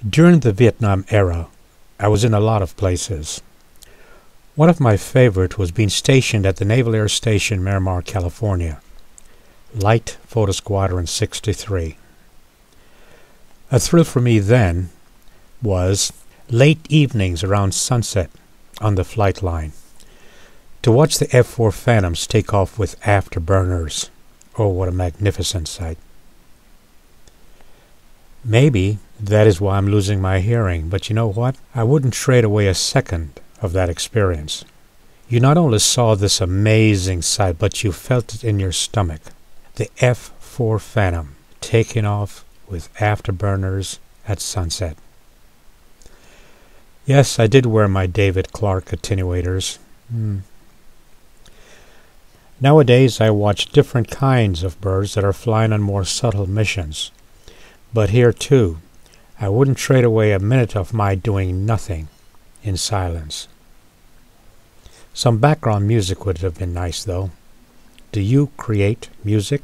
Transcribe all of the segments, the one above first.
During the Vietnam era, I was in a lot of places. One of my favorite was being stationed at the Naval Air Station, Miramar, California, Light Photo Squadron 63. A thrill for me then was late evenings around sunset on the flight line to watch the F-4 Phantoms take off with afterburners. Oh, what a magnificent sight. Maybe that is why I'm losing my hearing, but you know what? I wouldn't trade away a second of that experience. You not only saw this amazing sight, but you felt it in your stomach. The F-4 Phantom taking off with afterburners at sunset. Yes, I did wear my David Clark attenuators. Nowadays, I watch different kinds of birds that are flying on more subtle missions. But here, too, I wouldn't trade away a minute of my doing nothing in silence. Some background music would have been nice, though. Do you create music?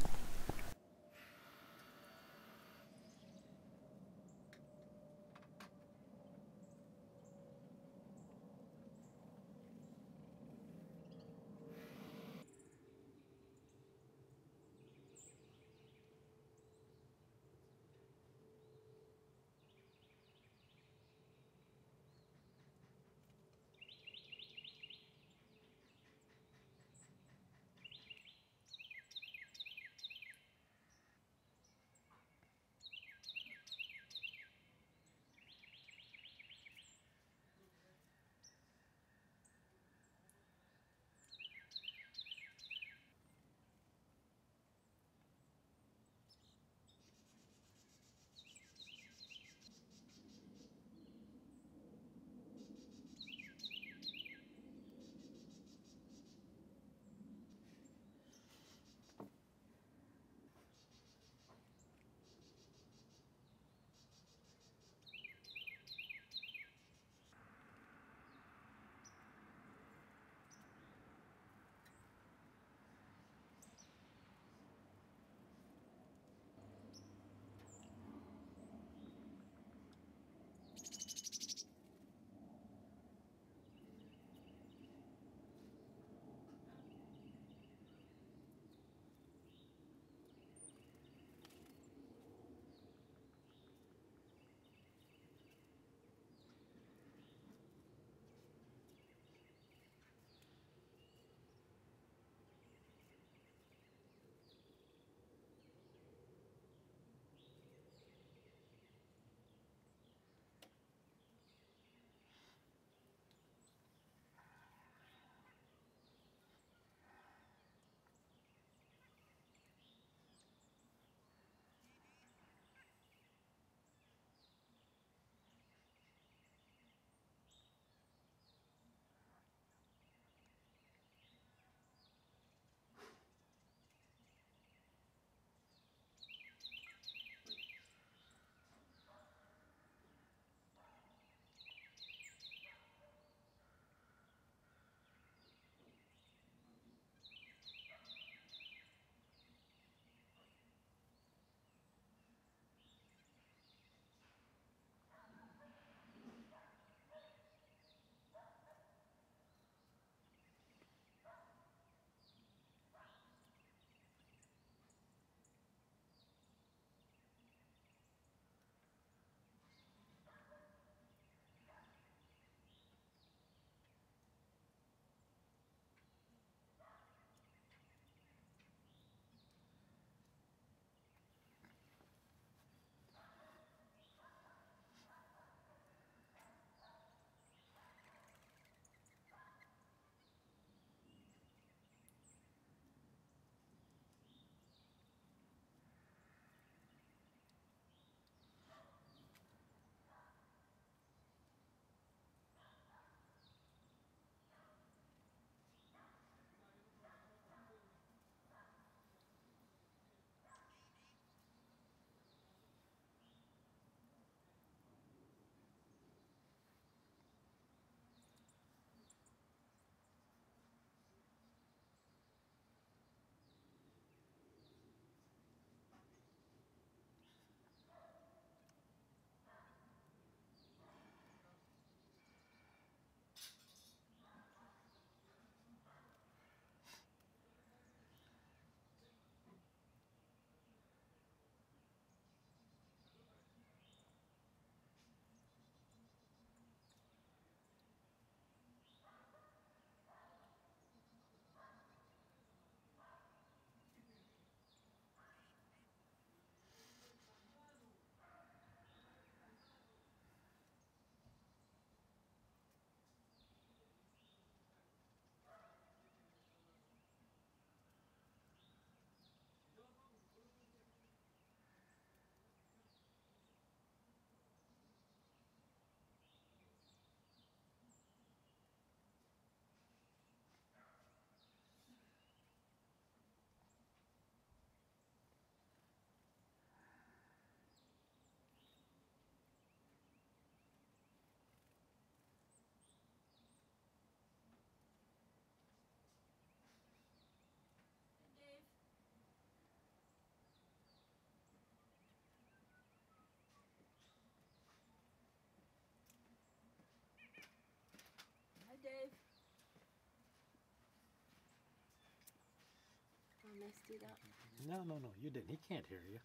just do that? No, no, no, you didn't. He can't hear you.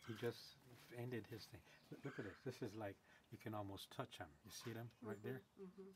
He just ended his thing. Look at this. This is like you can almost touch them. You see them right there? Mm-hmm.